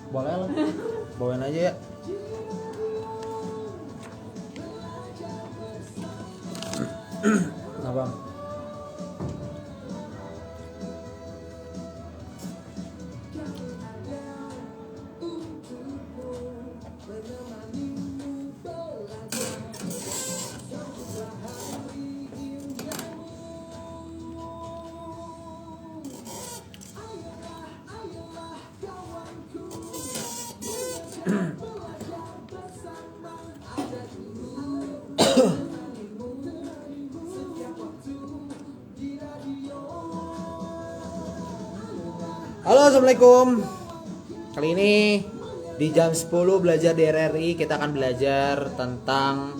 Boleh lah. Bawain aja ya. Nah, Bang. Halo, Assalamualaikum. Kali ini di jam 10 belajar di RRI kita akan belajar tentang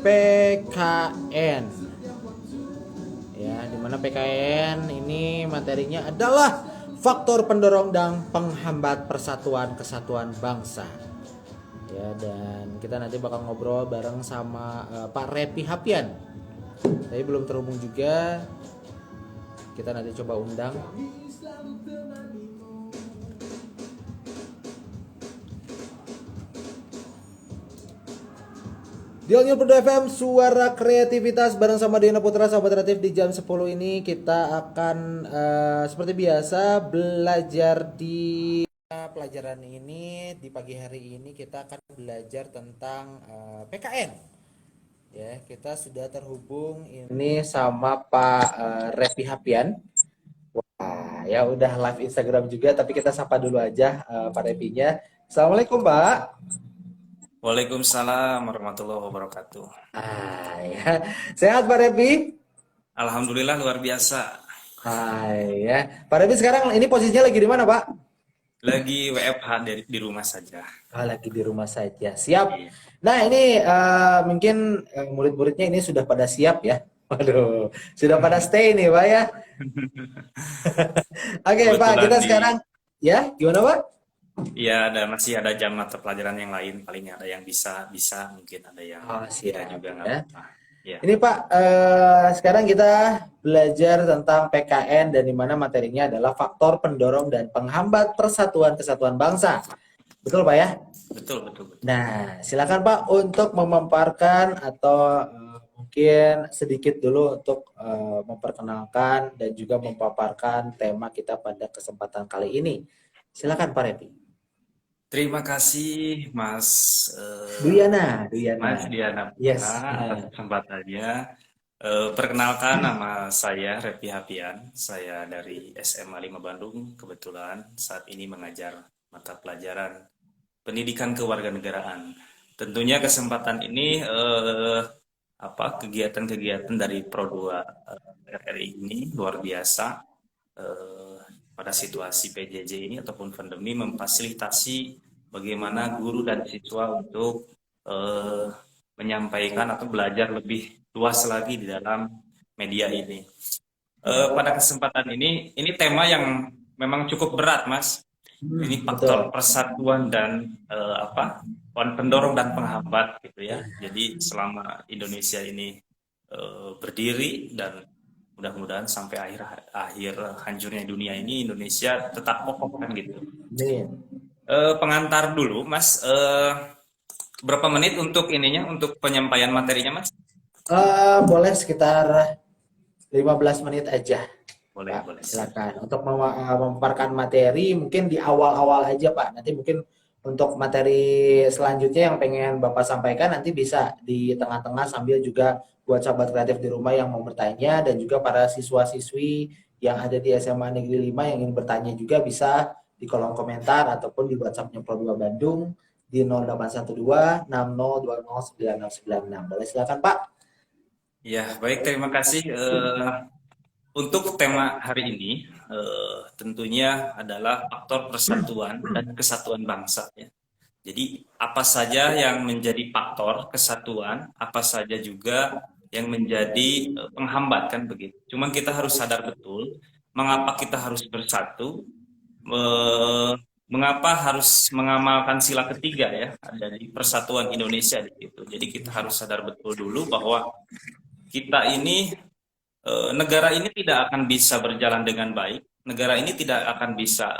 PKN. Ya, dimana PKN ini materinya adalah faktor pendorong dan penghambat persatuan kesatuan bangsa. Ya, dan kita nanti bakal ngobrol bareng sama Pak Repi Hapian. Tapi belum terhubung juga. Kita nanti coba undang. Di All New Perdo FM, suara kreativitas bareng sama Diana Putra, sahabat kreatif. Di jam 10 ini kita akan seperti biasa belajar di pelajaran ini. Di pagi hari ini kita akan belajar tentang PKN. Ya, kita sudah terhubung ini sama Pak Repi Hapian. Wah, ya udah live Instagram juga, tapi kita sapa dulu aja Pak Repinya. Assalamualaikum, Pak. Waalaikumsalam warahmatullahi wabarakatuh. Ya. Sehat Pak Repi? Alhamdulillah luar biasa. Hai ya. Pak Repi sekarang ini posisinya lagi di mana, Pak? Lagi WFH di rumah saja. Lagi di rumah saja. Siap. Iya. Nah, ini mungkin murid-muridnya ini sudah pada siap ya. Waduh, sudah pada stay nih, Pak ya. Oke, Pak, Kebetulan kita sekarang ya, gimana, Pak? ya masih ada jam mata pelajaran yang lain. Paling ada yang bisa mungkin ada yang tidak Siap juga nggak ya. apa-apa. Ya. Ini Pak, sekarang kita belajar tentang PKN dan di mana materinya adalah faktor pendorong dan penghambat persatuan kesatuan bangsa. Betul Pak ya? Betul. Nah, silakan Pak untuk memaparkan atau mungkin sedikit dulu untuk memperkenalkan dan juga memaparkan tema kita pada kesempatan kali ini. Silakan Pak Repi. Terima kasih Mas Duyana. Mas Diana Yes. Putra atas kesempatannya. Perkenalkan, nama saya Repi Hapian. Saya dari SMA 5 Bandung. Kebetulan saat ini mengajar mata pelajaran pendidikan kewarganegaraan. Tentunya kesempatan ini kegiatan-kegiatan dari Pro 2 RRI ini luar biasa. Pada situasi PJJ ini ataupun pandemi memfasilitasi bagaimana guru dan siswa untuk menyampaikan atau belajar lebih luas lagi di dalam media ini. Pada kesempatan ini tema yang memang cukup berat, Mas. Ini faktor persatuan dan pendorong dan penghambat gitu ya. Jadi selama Indonesia ini berdiri dan mudah-mudahan sampai akhir hancurnya dunia ini Indonesia tetap kokoh kan gitu. Pengantar dulu, Mas. Berapa menit untuk untuk penyampaian materinya, Mas? Boleh sekitar 15 menit aja. Boleh. Silakan. Untuk memaparkan materi mungkin di awal-awal aja, Pak. Nanti mungkin untuk materi selanjutnya yang pengen Bapak sampaikan nanti bisa di tengah-tengah sambil juga buat sahabat kreatif di rumah yang mau bertanya dan juga para siswa-siswi yang ada di SMA Negeri 5 yang ingin bertanya juga bisa di kolom komentar ataupun di WhatsApp-nya Pro 2 Bandung di 0812 6020 9096. Boleh silakan, Pak. Ya, baik, terima kasih. Untuk tema hari ini tentunya adalah faktor persatuan dan kesatuan bangsa ya. Jadi apa saja yang menjadi faktor kesatuan, apa saja juga yang menjadi penghambat kan begitu. Cuman kita harus sadar betul mengapa kita harus bersatu, mengapa harus mengamalkan sila ketiga ya dari persatuan Indonesia gitu. Jadi kita harus sadar betul dulu bahwa kita ini negara ini tidak akan bisa berjalan dengan baik. Negara ini tidak akan bisa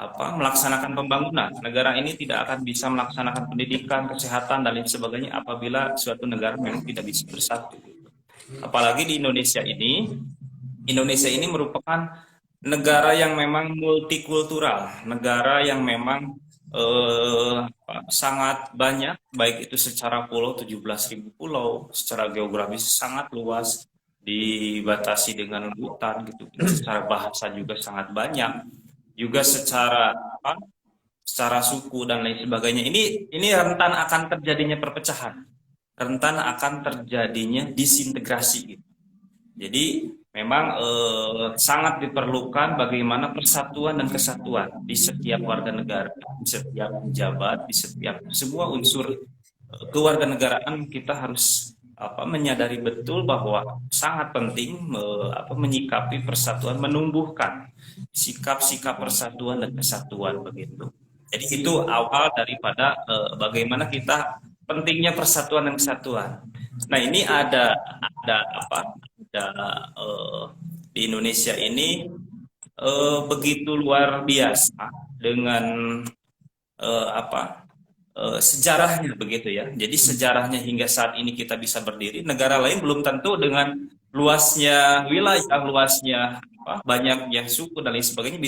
melaksanakan pembangunan. Negara ini tidak akan bisa melaksanakan pendidikan, kesehatan dan lain sebagainya apabila suatu negara memang tidak bisa bersatu. Apalagi di Indonesia ini merupakan negara yang memang multikultural, negara yang memang sangat banyak, baik itu secara pulau 17.000 pulau, secara geografis sangat luas, dibatasi dengan lautan gitu. Secara bahasa juga sangat banyak, juga secara suku dan lain sebagainya. Ini rentan akan terjadinya perpecahan, rentan akan terjadinya disintegrasi gitu. Jadi memang sangat diperlukan bagaimana persatuan dan kesatuan di setiap warga negara, di setiap pejabat, di setiap semua unsur kewarganegaraan. Kita harus menyadari betul bahwa sangat penting menyikapi persatuan, menumbuhkan sikap-sikap persatuan dan kesatuan begitu. Jadi itu awal daripada bagaimana kita pentingnya persatuan dan kesatuan. Nah, ini ada di Indonesia ini begitu luar biasa dengan sejarahnya begitu ya. Jadi sejarahnya hingga saat ini kita bisa berdiri. Negara lain belum tentu dengan luasnya wilayah, luasnya banyaknya suku dan lain sebagainya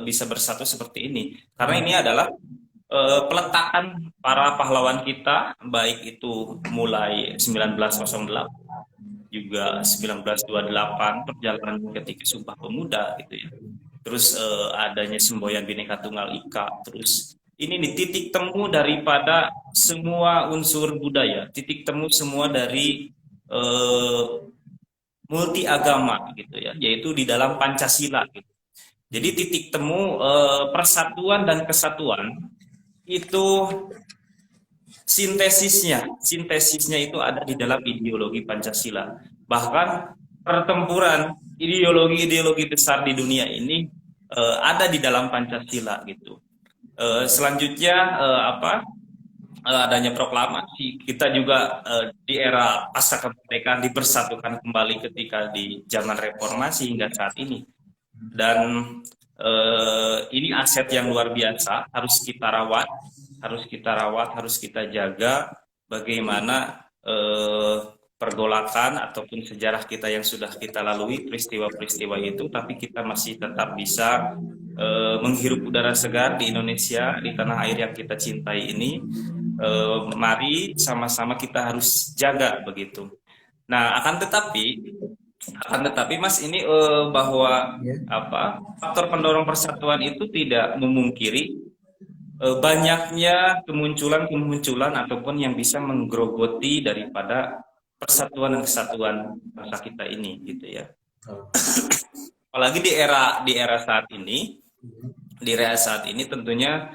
bisa bersatu seperti ini. Karena ini adalah peletakan para pahlawan kita, baik itu mulai 1908 juga 1928 perjalanan ketika Sumpah Pemuda gitu ya. Terus adanya semboyan Bhinneka Tunggal Ika. Terus ini nih titik temu daripada semua unsur budaya, titik temu semua dari multi agama gitu ya, yaitu di dalam Pancasila gitu. Jadi titik temu persatuan dan kesatuan itu sintesisnya itu ada di dalam ideologi Pancasila. Bahkan pertempuran ideologi besar di dunia ini ada di dalam Pancasila gitu. Selanjutnya adanya proklamasi, kita juga di era pasca kemerdekaan dipersatukan kembali ketika di zaman reformasi hingga saat ini. Dan ini aset yang luar biasa, harus kita rawat, harus kita jaga. Bagaimana pergolakan ataupun sejarah kita yang sudah kita lalui, peristiwa-peristiwa itu, tapi kita masih tetap bisa menghirup udara segar di Indonesia, di tanah air yang kita cintai ini. Mari sama-sama kita harus jaga begitu. Nah, akan tetapi Mas, ini bahwa faktor pendorong persatuan itu tidak memungkiri banyaknya kemunculan ataupun yang bisa menggerogoti daripada persatuan dan kesatuan bangsa kita ini gitu ya. Apalagi di era saat ini tentunya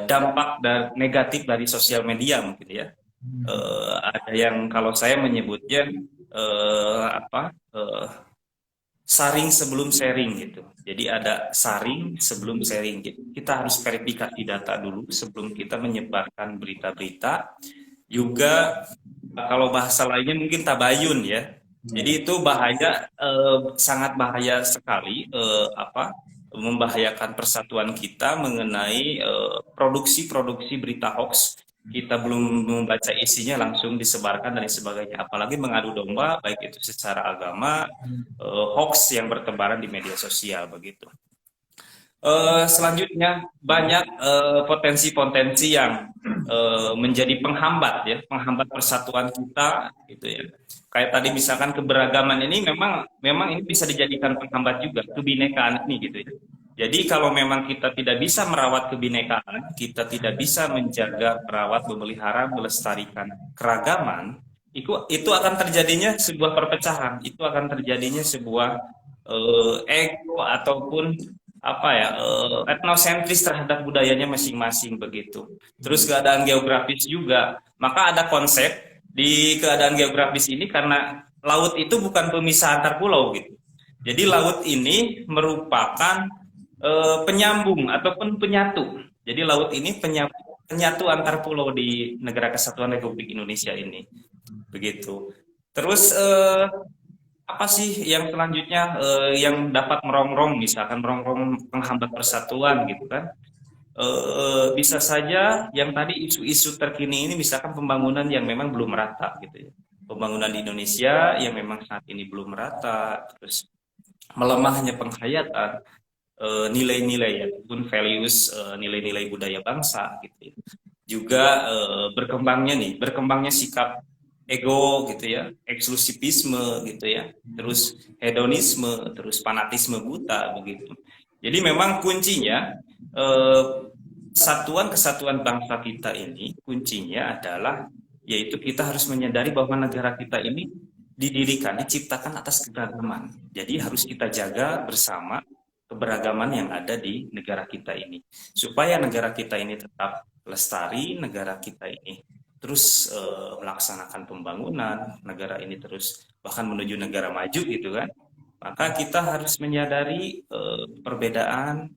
dampak negatif dari sosial media mungkin ya. Ada yang kalau saya menyebutnya saring sebelum sharing gitu. Jadi ada saring sebelum sharing gitu. Kita harus verifikasi data dulu sebelum kita menyebarkan berita-berita. Juga kalau bahasa lainnya mungkin tabayun ya. Jadi itu bahaya, sangat bahaya sekali, membahayakan persatuan kita mengenai produksi berita hoax. Kita belum membaca isinya langsung disebarkan dan sebagainya. Apalagi mengadu domba, baik itu secara agama, hoax yang bertebaran di media sosial begitu. Selanjutnya banyak potensi-potensi yang menjadi penghambat persatuan kita gitu ya. Kayak tadi misalkan keberagaman ini memang ini bisa dijadikan penghambat juga, kebinekaan ini gitu ya. Jadi kalau memang kita tidak bisa merawat kebinekaan, kita tidak bisa menjaga, merawat, memelihara, melestarikan keragaman, itu akan terjadinya sebuah perpecahan, itu akan terjadinya sebuah ego ataupun etnosentris terhadap budayanya masing-masing begitu. Terus keadaan geografis juga, maka ada konsep di keadaan geografis ini karena laut itu bukan pemisah antar pulau gitu. Jadi laut ini merupakan penyambung ataupun penyatu. Jadi laut ini penyatu antar pulau di Negara Kesatuan Republik Indonesia ini. Begitu. Terus apa sih yang selanjutnya yang dapat merongrong, misalkan merongrong penghambat persatuan gitu kan. Bisa saja yang tadi isu-isu terkini ini misalkan pembangunan yang memang belum merata gitu ya. Pembangunan di Indonesia yang memang saat ini belum merata, terus melemahnya penghayatan nilai-nilai ya, ataupun values nilai-nilai budaya bangsa gitu ya. Juga berkembangnya sikap ego gitu ya, eksklusivisme gitu ya, terus hedonisme, terus fanatisme buta begitu. Jadi memang kuncinya eh, kesatuan bangsa kita ini kuncinya adalah yaitu kita harus menyadari bahwa negara kita ini diciptakan atas keberagaman. Jadi harus kita jaga bersama keberagaman yang ada di negara kita ini. Supaya negara kita ini tetap lestari, negara kita ini terus melaksanakan pembangunan, negara ini terus bahkan menuju negara maju gitu kan. Maka kita harus menyadari perbedaan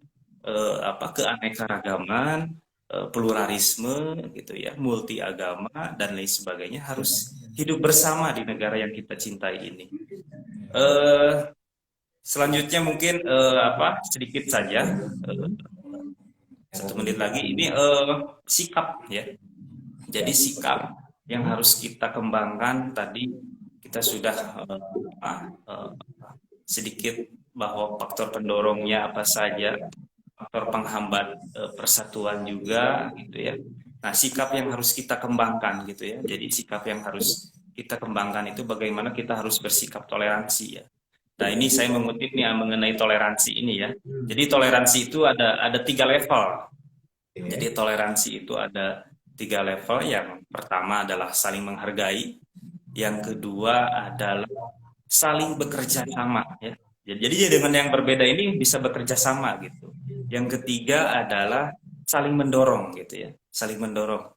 keanekaragaman, pluralisme gitu ya, multi agama dan lain sebagainya harus hidup bersama di negara yang kita cintai ini. Eh, Selanjutnya mungkin sedikit saja 1 menit lagi ini sikap ya. Jadi sikap yang harus kita kembangkan tadi kita sudah sedikit bahwa faktor pendorongnya apa saja, faktor penghambat persatuan juga gitu ya. Nah, sikap yang harus kita kembangkan gitu ya. Jadi sikap yang harus kita kembangkan itu bagaimana kita harus bersikap toleransi ya. Nah, ini saya mengutip nih mengenai toleransi ini ya. Jadi toleransi itu ada 3 level. Jadi toleransi itu ada 3 level. Yang pertama adalah saling menghargai, yang kedua adalah saling bekerja sama ya. Jadi dengan yang berbeda ini bisa bekerja sama gitu. Yang ketiga adalah saling mendorong gitu ya, saling mendorong.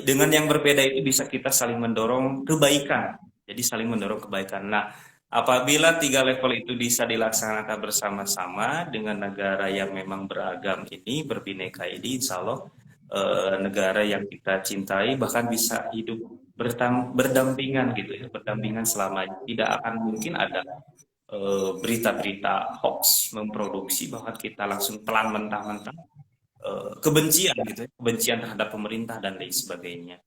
Dengan yang berbeda itu bisa kita saling mendorong kebaikan. Jadi saling mendorong kebaikan. Nah, apabila 3 level itu bisa dilaksanakan bersama-sama dengan negara yang memang beragam ini, berbineka ini, insya Allah negara yang kita cintai bahkan bisa hidup berdampingan gitu ya, berdampingan selamanya. Tidak akan mungkin ada berita-berita hoax memproduksi bahwa kita langsung telan mentah-mentah kebencian gitu ya, kebencian terhadap pemerintah dan lain sebagainya.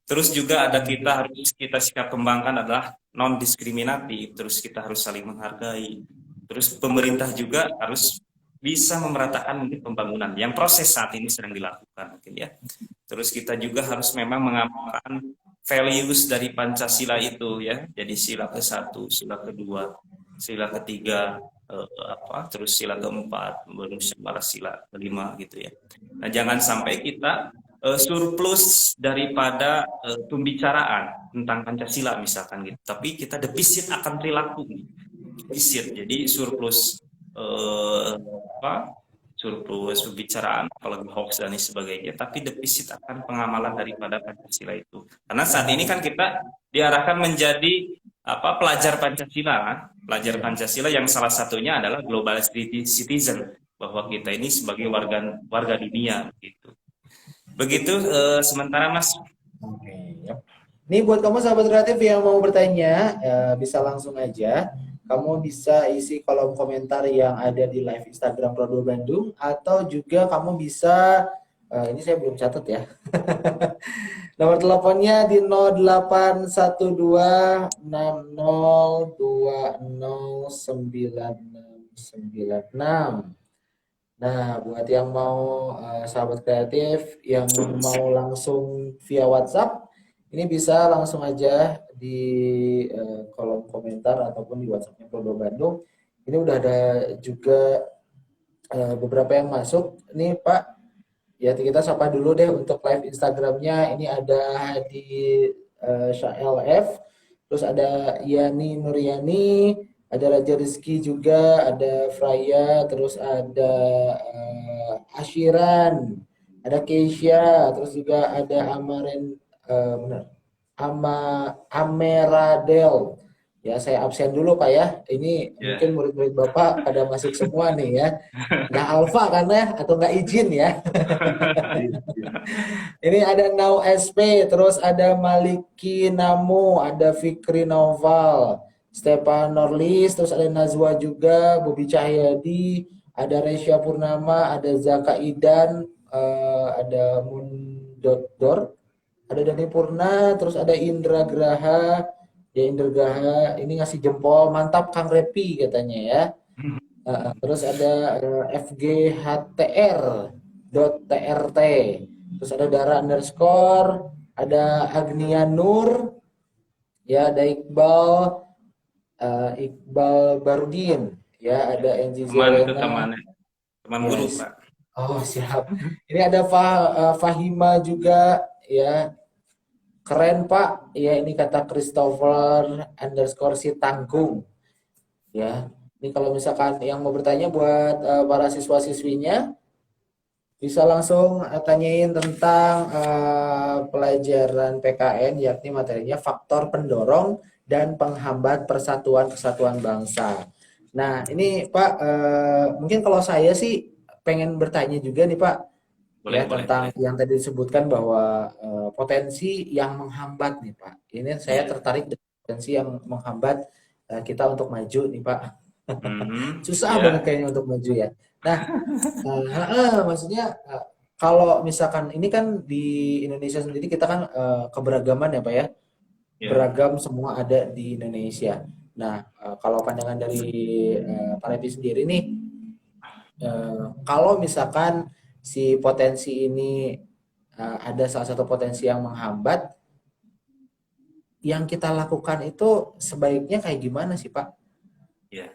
Terus juga ada kita sikap kembangkan adalah non diskriminatif, terus kita harus saling menghargai. Terus pemerintah juga harus bisa memeratakan mungkin pembangunan yang proses saat ini sedang dilakukan mungkin ya. Terus kita juga harus memang mengamalkan values dari Pancasila itu ya. Jadi sila ke-1, sila kedua, sila ketiga, terus sila keempat, baru sila kelima gitu ya. Nah, jangan sampai kita surplus daripada pembicaraan tentang Pancasila misalkan gitu, tapi kita defisit akan perilaku, defisit. Jadi surplus eh, surplus pembicaraan, apalagi hoax dan lain sebagainya, tapi defisit akan pengamalan daripada Pancasila itu. Karena saat ini kan kita diarahkan menjadi pelajar Pancasila, kan? Pelajar Pancasila yang salah satunya adalah global citizen, bahwa kita ini sebagai warga dunia gitu. Begitu sementara Mas. Oke, yap. Nih buat kamu sahabat kreatif yang mau bertanya, bisa langsung aja. Kamu bisa isi kolom komentar yang ada di live Instagram Pro2 Bandung, atau juga kamu bisa, ini saya belum catat ya. Nomor teleponnya di 081260209696. Nah, buat yang mau sahabat kreatif yang mau langsung via WhatsApp, ini bisa langsung aja di kolom komentar ataupun di WhatsAppnya Pro2 Bandung. Ini udah ada juga beberapa yang masuk. Nih Pak, ya kita sapa dulu deh untuk live Instagramnya. Ini ada di LF, terus ada Yani Nuryani, ada Raja Rizky juga, ada Fraya, terus ada Ashiran, ada Keisha, terus juga ada Ameradel. Ya, saya absen dulu Pak ya. Ini mungkin murid-murid Bapak pada masuk semua nih ya. Nggak alfa kan ya, atau nggak izin ya. Ini ada Now SP, terus ada Maliki Namu, ada Fikri Noval, Stepan Norlis, terus ada Nazwa juga, Bobi Cahyadi, ada Resya Purnama, ada Zaka Idan, ada Mundodor, ada Dani Purna, terus ada Indra Graha. Ya Indra Graha ini ngasih jempol, mantap Kang Repi katanya ya. Terus ada FGHTR .trt, terus ada Dara underscore, ada Agnia Nur, ya ada Iqbal Barudin, ya ada Enzi Teman itu Zelena. teman guru, Yes. Pak. Oh siap. Ini ada Fahima juga, ya keren Pak. Ya ini kata Christopher underscore si tanggung. Ya, ini kalau misalkan yang mau bertanya buat para siswa-siswinya, bisa langsung tanyain tentang pelajaran PKN, yakni materinya faktor pendorong dan penghambat persatuan kesatuan bangsa. Nah, ini Pak, mungkin kalau saya sih pengen bertanya juga nih Pak, Boleh, ya boleh, tentang boleh. yang tadi disebutkan bahwa potensi yang menghambat nih Pak. Ini saya Iya. tertarik dengan potensi yang menghambat kita untuk maju nih Pak. Mhm, Susah banget ya. kayaknya untuk maju ya. Nah, maksudnya kalau misalkan ini kan di Indonesia sendiri kita kan keberagaman ya Pak ya, Ya. beragam semua ada di Indonesia. Nah, kalau pandangan dari Pak Levi sendiri nih, kalau misalkan si potensi ini ada salah satu potensi yang menghambat, yang kita lakukan itu sebaiknya kayak gimana sih Pak? Ya.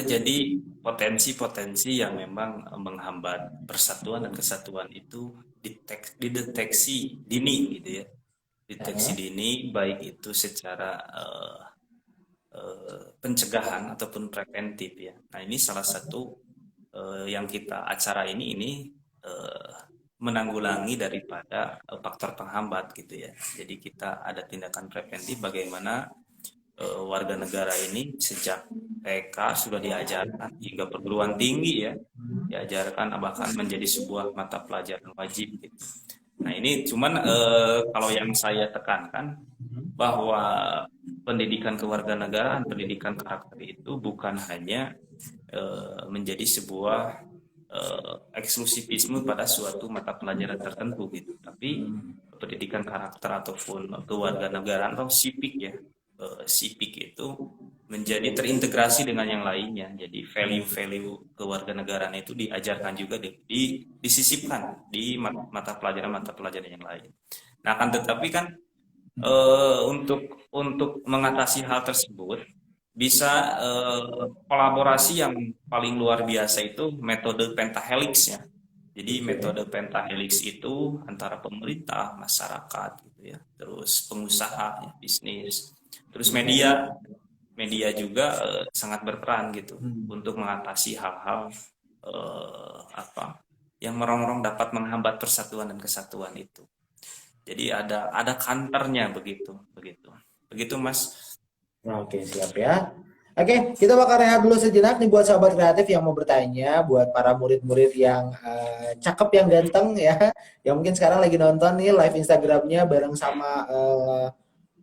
Jadi potensi-potensi yang memang menghambat persatuan dan kesatuan itu dideteksi dini gitu ya. Deteksi Heeh. dini baik itu secara pencegahan ataupun preventif ya. Nah, ini salah satu yang kita acara ini eh, menanggulangi daripada faktor penghambat gitu ya. Jadi kita ada tindakan preventif bagaimana warga negara ini sejak TK sudah diajarkan hingga perguruan tinggi ya, diajarkan bahkan menjadi sebuah mata pelajaran wajib gitu. Nah, ini cuman kalau yang saya tekankan bahwa pendidikan kewarganegaraan, pendidikan karakter itu bukan hanya menjadi sebuah eksklusivisme pada suatu mata pelajaran tertentu gitu, tapi pendidikan karakter ataupun kewarganegaraan atau sipik ya, sipik itu menjadi terintegrasi dengan yang lainnya. Jadi value-value kewarganegaraan itu diajarkan juga disisipkan di mata pelajaran yang lain. Nah, akan tetapi kan untuk mengatasi hal tersebut bisa kolaborasi yang paling luar biasa itu metode pentahelix ya. Jadi Oke. metode pentahelix itu antara pemerintah, masyarakat gitu ya, terus pengusaha, ya, bisnis, terus media, media juga sangat berperan gitu untuk mengatasi hal-hal apa yang merongrong dapat menghambat persatuan dan kesatuan itu. Jadi ada kantornya begitu, begitu. Begitu Mas. Nah, oke, siap ya. Oke, kita bakal rehat dulu sejenak nih buat sahabat kreatif yang mau bertanya, buat para murid-murid yang cakep, yang ganteng ya, yang mungkin sekarang lagi nonton nih live Instagramnya bareng sama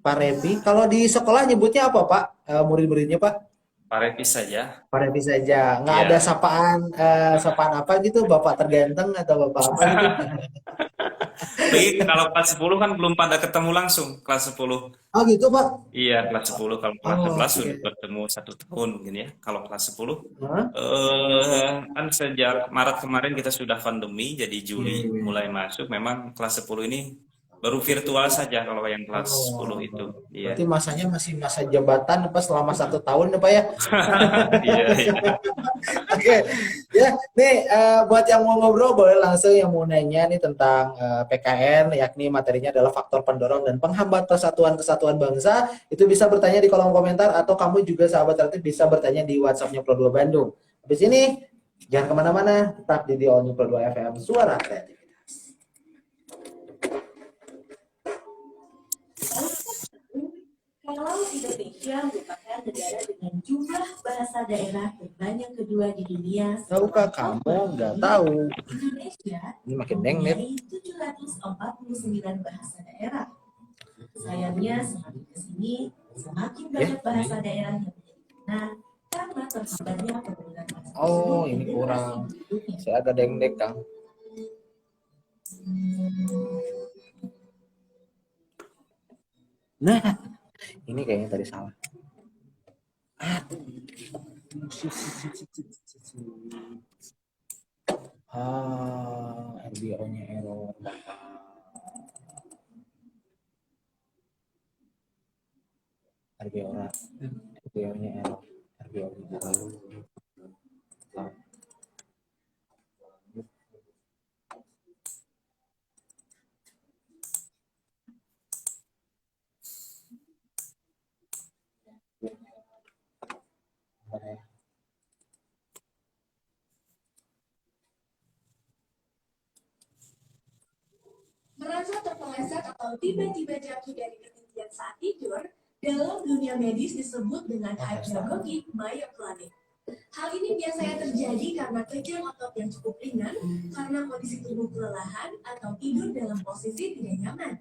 Pak Revi. Kalau di sekolah nyebutnya apa Pak? Murid-muridnya Pak? Parevis saja. Pak Revi saja. Nggak ada Iya. sapaan sapaan apa gitu, Bapak terganteng atau Bapak apa gitu? Begitu kalau kelas 10 kan belum pada ketemu langsung kelas 10. Oh gitu Pak. Iya, kelas 10 kalau kelas Oh, 11 oke. sudah bertemu 1 tahun mungkin ya. Kalau kelas 10 Hah? kan sejak Maret kemarin kita sudah pandemi, jadi Iya, Juli iya. mulai masuk. Memang kelas 10 ini baru virtual saja kalau yang kelas 10 Oh, itu. Iya. berarti masanya masih masa jabatan apa selama 1 tahun ya Pak ya? Iya, iya. Oke, ya, nih buat yang mau ngobrol boleh langsung yang mau nanya nih tentang PKN, yakni materinya adalah faktor pendorong dan penghambat persatuan kesatuan bangsa. Itu bisa bertanya di kolom komentar atau kamu juga sahabat kreatif bisa bertanya di WhatsAppnya Pro 2 Bandung. Habis ini jangan kemana-mana, tetap di All New Pro 2 FM Suara Kreatif. Kalau Indonesia merupakan negara dengan jumlah bahasa daerah terbanyak kedua di dunia Tahukah setelah kamu? Papua Nggak Nugini, tahu. Indonesia Ini makin dengnet. mempunyai 749 bahasa daerah. Sayangnya semakin ke sini Semakin banyak bahasa daerah yang menjadi benar karena terhambatnya penggunaan bahasa Oh, asing ini dan kurang. bahasa penduduknya. Saya agak dengdek, Kang. Nah, ini kayaknya tadi salah. RBO-nya error. RBO-nya error. RBO-nya error. Merasa terpeleset atau tiba-tiba jatuh dari ketinggian saat tidur, dalam dunia medis disebut dengan hypnagogic myoclonic. Hal ini biasanya terjadi karena kerja otot yang cukup ringan, karena kondisi tubuh kelelahan, atau tidur dalam posisi tidak nyaman.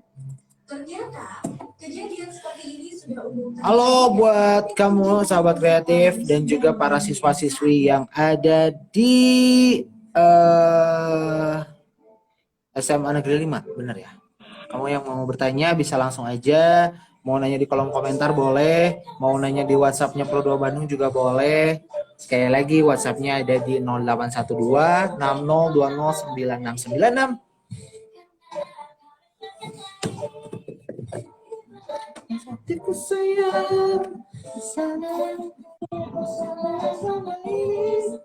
Ternyata, kejadian seperti ini sudah umum terjadi. Halo buat kamu sahabat kreatif dan juga para siswa-siswi yang ada di SMA Negeri 5, benar ya? Kamu yang mau bertanya bisa langsung aja, mau nanya di kolom komentar boleh, mau nanya di WhatsApp-nya Pro 2 Bandung juga boleh. Sekali lagi WhatsApp-nya ada di 0812 6020 9696. Hatiku sayang, sayang, sama ini.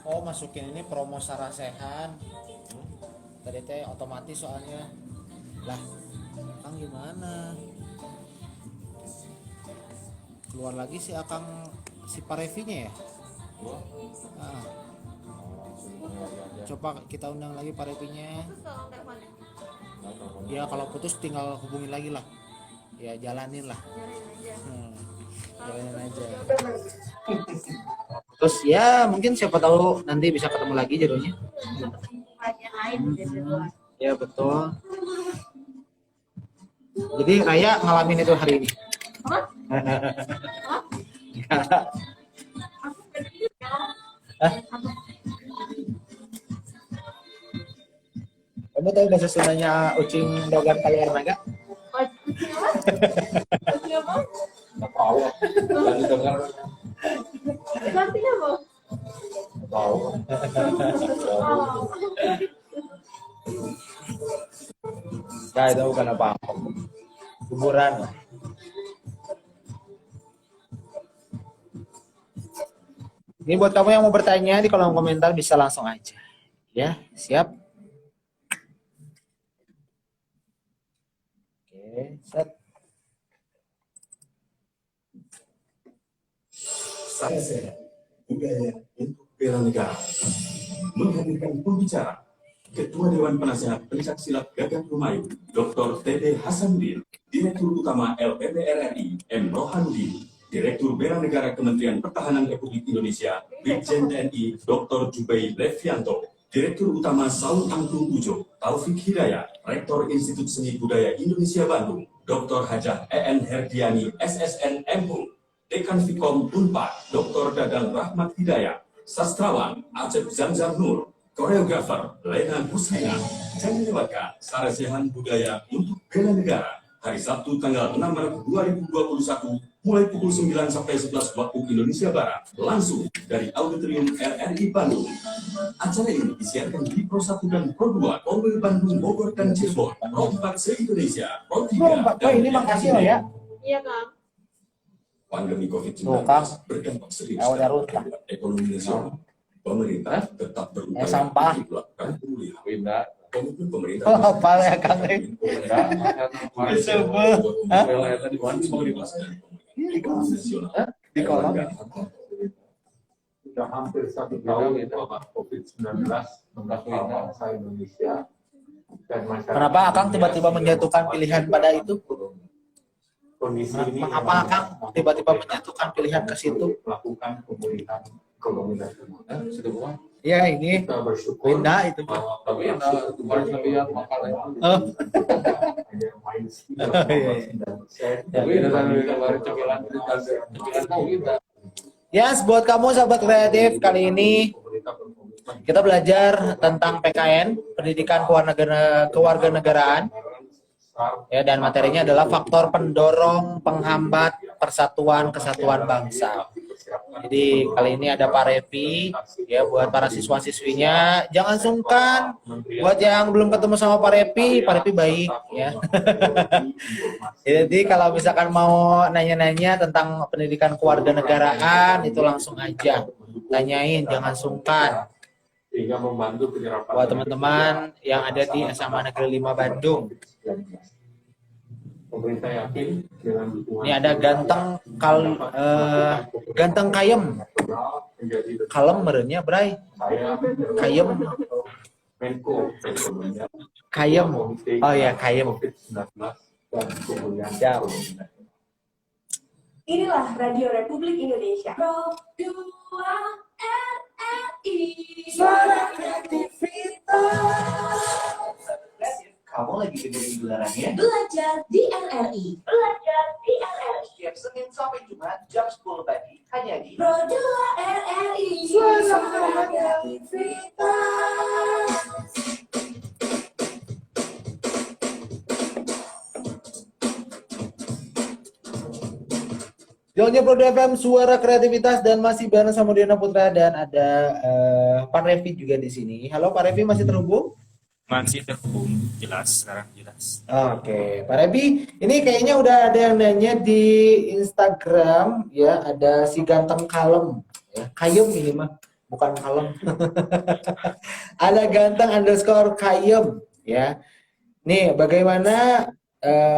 Oh, masukin ini promo Sarasehan. Tadi teh otomatis soalnya. Lah, Kang gimana? Keluar lagi si Akang si Parevinya ya? Ah. Coba kita undang lagi Parevinya. Ya kalau putus tinggal hubungin lagi lah. Ya jalanin lah. Jalanin aja. Terus ya mungkin siapa tahu nanti bisa ketemu lagi jodohnya. Ya betul. Jadi Raya ngalamin itu hari ini. Kamu tahu bahasa Sundanya ucing dogan kalian naga? Nggak tahu. Tadi dengar. Artinya apa? Tahu. Nah itu bukan apa-apa. Kuburan. Ini buat kamu yang mau bertanya di kolom komentar bisa langsung aja. Ya, siap. Oke, set. Saya sehat, budaya untuk bela negara. Menghadirkan pembicara, Ketua Dewan Penasehat Pencak Silat Gagak Lumayu, Dr. T.B. Hasanuddin, Direktur Utama LPP RRI, M. Rohanuddin, Direktur Bela Negara Kementerian Pertahanan Republik Indonesia, Brigjen TNI Dr. Jubei Levianto, Direktur Utama Saung Angklung Ujo, Taufik Hidayat, Rektor Institut Seni Budaya Indonesia Bandung, Dr. Hajah E.N. Herdiani, SSN MHU, Dekan Fikom Unpad, Dr. Dadang Rahmat Hidayat, sastrawan Acep Zanzar Nur, koreografer Lena Busena. Jangan lewatkan Sarasehan Budaya untuk Bela Negara hari Sabtu tanggal 6 Maret 2021 mulai pukul 9 sampai 11 waktu Indonesia Barat langsung dari Auditorium RRI Bandung. Acara ini disiarkan di Pro 1 dan Pro 2, Orwell Bandung, Bogor, dan Cirebon, Pro 4 se-Indonesia, Pro 3, dan ini makasih loh ya. Iya, Kang. Pandemi COVID-19 Tuh, Kang. berdampak serius Awalnya terhadap runtah. ekonomi nasional. Pemerintah tetap berupaya sampah. untuk melakukan pemulihan. Komitmen pemerintah Oh, apa ya, Kang? Di kolom. Sudah hampir 1 tahun wabah COVID-19 mengganggu bangsa Indonesia dan masyarakat. Kenapa Akang tiba-tiba menjatuhkan pilihan pada itu? Kondisi ini Apa Akang tiba-tiba menjatuhkan pilihan ke situ? melakukan pemulihan ekonomi nasional. Ya ini Kita bersyukur Winda itu. bahwa kami kemarin lihat makalah itu Oh. hanya minus 3,9%. Ya. Kemarin cemilan kita. Yes, buat kamu sahabat kreatif, kali ini kita belajar tentang PKN, pendidikan kewarganegaraan. Ya, dan materinya adalah faktor pendorong penghambat persatuan kesatuan bangsa. Jadi kali ini ada Pak Revi, ya buat para siswa-siswinya jangan sungkan. Buat yang belum ketemu sama Pak Revi baik ya. Jadi kalau misalkan mau nanya-nanya tentang pendidikan kewarganegaraan itu langsung aja tanyain, jangan sungkan. Sehingga membantu penyerapan Buat teman-teman yang ada di SMA Negeri 5 Bandung. Pemerintah yakin dengan dukungan Ini ada ganteng kayem. Kalem merenya, Bray. saya Kayem, Menko Perekonomian kayem. Komite Oh ya, kayem. COVID-19 dan pemulihan Ya. ekonomi. Inilah Radio Republik Indonesia. Pro 2 RRI. Suara kreativitas. Kamu lagi dengerin gelarannya? Belajar di RRI. Belajar di RRI. Setiap Senin sampai Jumat jam 10 pagi hanya di Pro 2 RRI. Suara kreativitas. Jauhnya Pro 2 FM, suara kreativitas, dan masih bareng sama Diana Putra dan ada Pak Revi juga di sini. Halo Pak Revi, masih terhubung? Masih terhubung, jelas, sekarang jelas. Oke, Pak Revi, ini kayaknya udah ada yang nanya di Instagram ya, ada si ganteng kalem, ya. Kayem ini mah, bukan kalem. Ada ganteng underscore kayem, ya. Nih, bagaimana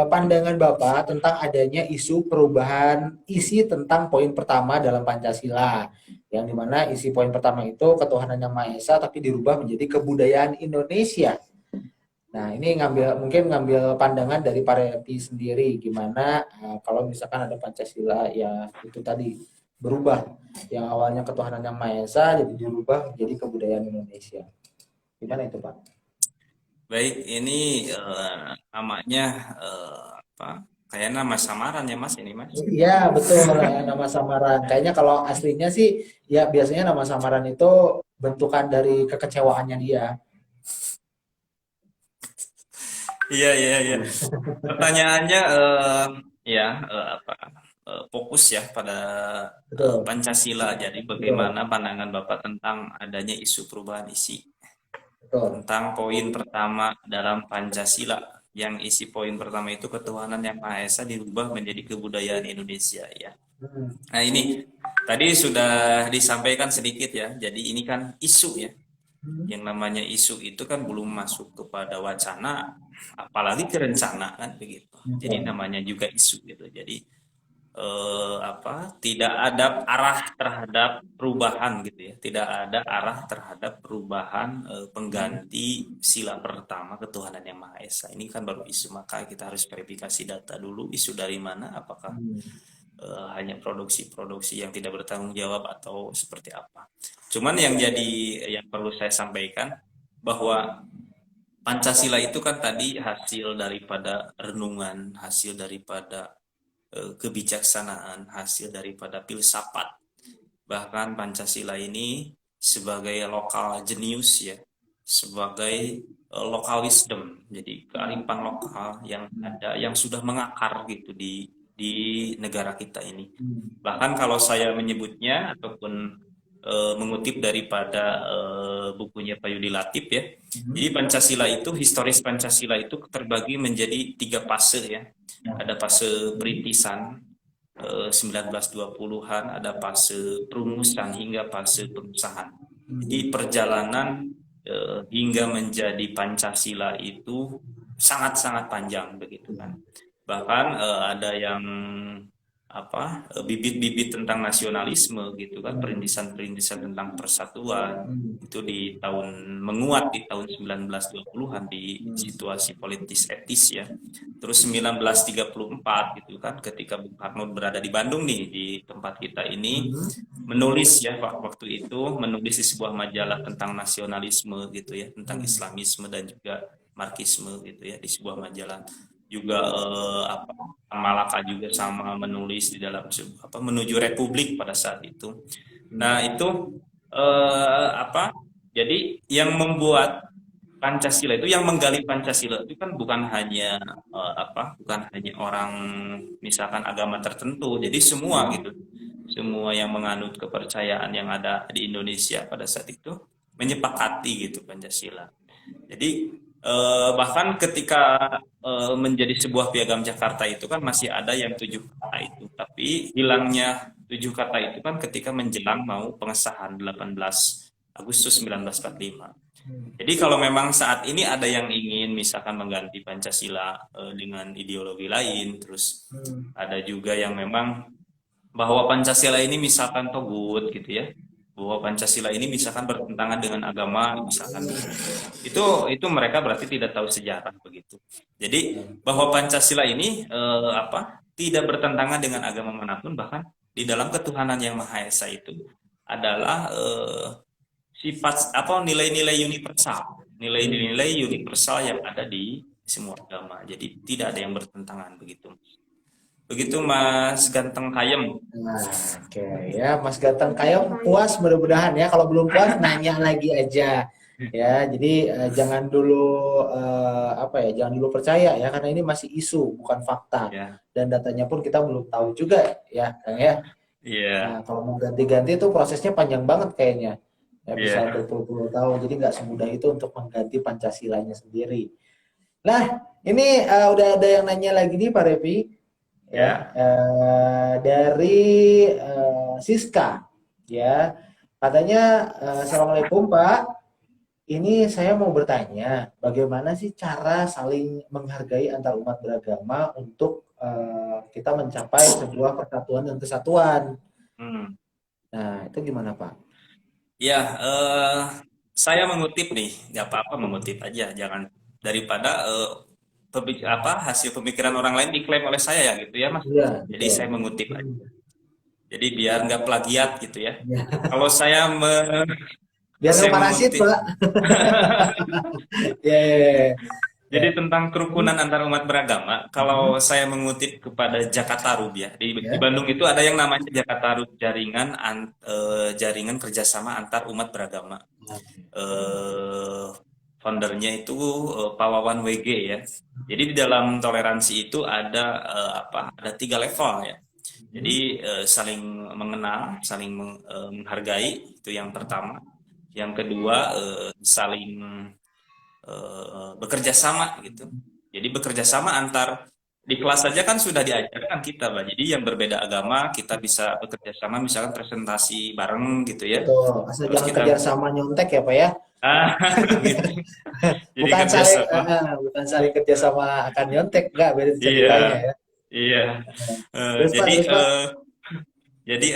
pandangan Bapak tentang adanya isu perubahan isi tentang poin pertama dalam Pancasila, yang dimana isi poin pertama itu ketuhanan yang Maha Esa tapi dirubah menjadi kebudayaan Indonesia. Nah ini mungkin ngambil pandangan dari Pak Revi sendiri, gimana kalau misalkan ada Pancasila ya itu tadi berubah, yang awalnya ketuhanan yang Maha Esa jadi dirubah menjadi kebudayaan Indonesia. Gimana itu Pak? Baik, ini namanya apa? Kayak nama samaran ya Mas ini Mas. Iya betul, nama samaran. Kayaknya kalau aslinya sih ya biasanya nama samaran itu bentukan dari kekecewaannya dia. Iya. Pertanyaannya fokus ya pada Betul. Pancasila. Jadi bagaimana pandangan Bapak tentang adanya isu perubahan isi Betul. tentang poin pertama dalam Pancasila, yang isi poin pertama itu ketuhanan yang Maha Esa dirubah menjadi kebudayaan Indonesia ya. Nah ini tadi sudah disampaikan sedikit ya. Jadi ini kan isu ya. Yang namanya isu itu kan belum masuk kepada wacana, apalagi ke rencana kan begitu. Jadi namanya juga isu gitu. Jadi tidak ada arah terhadap perubahan gitu ya. Tidak ada arah terhadap perubahan pengganti sila pertama ketuhanan yang Maha Esa. Ini kan baru isu, maka kita harus verifikasi data dulu, isu dari mana, apakah hanya produksi-produksi yang tidak bertanggung jawab atau seperti apa. Cuman yang perlu saya sampaikan bahwa Pancasila itu kan tadi hasil daripada renungan, hasil daripada kebijaksanaan, hasil daripada filsafat. Bahkan Pancasila ini sebagai lokal genius ya, sebagai lokal wisdom. Jadi kearifan lokal yang ada, yang sudah mengakar gitu di negara kita ini. Bahkan kalau saya menyebutnya ataupun mengutip daripada bukunya Pak Yudi Latif ya. Jadi Pancasila itu, historis Pancasila itu terbagi menjadi 3 fase ya. Ada fase perintisan 1920-an, ada fase perumusan hingga fase pengusahaan. Jadi perjalanan hingga menjadi Pancasila itu sangat-sangat panjang begitu kan. Bahkan ada yang bibit-bibit tentang nasionalisme gitu kan, perintisan-perintisan tentang persatuan itu menguat di tahun 1920-an di situasi politis etis ya. Terus 1934 gitu kan, ketika Bung Karno berada di Bandung nih, di tempat kita ini, menulis ya waktu itu, menulis di sebuah majalah tentang nasionalisme gitu ya, tentang Islamisme dan juga Marxisme gitu ya, di sebuah majalah. Juga Malaka juga sama menulis di dalam menuju Republik pada saat itu. Nah itu jadi yang membuat Pancasila itu, yang menggali Pancasila itu kan bukan hanya orang misalkan agama tertentu, jadi semua gitu, semua yang menganut kepercayaan yang ada di Indonesia pada saat itu menyepakati gitu Pancasila. Jadi bahkan ketika menjadi sebuah piagam Jakarta itu kan masih ada yang 7 kata itu, tapi hilangnya 7 kata itu kan ketika menjelang mau pengesahan 18 Agustus 1945. Jadi kalau memang saat ini ada yang ingin misalkan mengganti Pancasila dengan ideologi lain, terus ada juga yang memang bahwa Pancasila ini misalkan togut gitu ya, bahwa Pancasila ini misalkan bertentangan dengan agama misalkan, itu mereka berarti tidak tahu sejarah begitu. Jadi bahwa Pancasila ini tidak bertentangan dengan agama manapun, bahkan di dalam ketuhanan yang Maha Esa itu adalah sifat nilai-nilai universal yang ada di semua agama. Jadi tidak ada yang bertentangan begitu. Begitu Mas Ganteng Kayem. Nah, oke ya, Mas Ganteng Kayem puas mudah-mudahan ya. Kalau belum puas nanya lagi aja ya. Jadi jangan dulu jangan dulu percaya ya, karena ini masih isu bukan fakta. Ya. Dan datanya pun kita belum tahu juga ya, Kang ya. Iya. Nah, kalau mau ganti-ganti itu prosesnya panjang banget kayaknya. Ya bisa Iya. berpuluh-puluh tahun. Jadi nggak semudah itu untuk mengganti Pancasilanya sendiri. Nah, ini udah ada yang nanya lagi nih Pak Revi. Ya, dari Siska ya, katanya Assalamualaikum Pak, ini saya mau bertanya bagaimana sih cara saling menghargai antar umat beragama untuk kita mencapai sebuah persatuan dan kesatuan. Nah itu gimana Pak? Ya, saya mengutip nih, nggak apa-apa mengutip aja, jangan daripada hasil pemikiran orang lain diklaim oleh saya ya gitu ya Mas. Ya, jadi saya mengutip aja. Jadi biar nggak plagiat gitu ya. Ya. Kalau saya biar nggak parasit Pak. Yeah. Jadi tentang kerukunan antar umat beragama, kalau saya mengutip kepada Jakartarup ya, di Bandung itu ada yang namanya Jakartarup, jaringan kerjasama antar umat beragama. Foundernya itu Pak Wawan WG ya. Jadi di dalam toleransi itu ada 3 level ya. Jadi saling mengenal, saling menghargai, itu yang pertama. Yang kedua saling bekerja sama gitu. Jadi bekerja sama antar di kelas saja kan sudah diajarkan kita, Pak. Jadi yang berbeda agama kita bisa bekerja sama, misalkan presentasi bareng gitu ya. Betul. Asal jangan kerja sama nyontek ya Pak ya. Gitu. Jadi bukan saling kerja sama akan nyontek, enggak, beda ceritanya ya. Iya. Jadi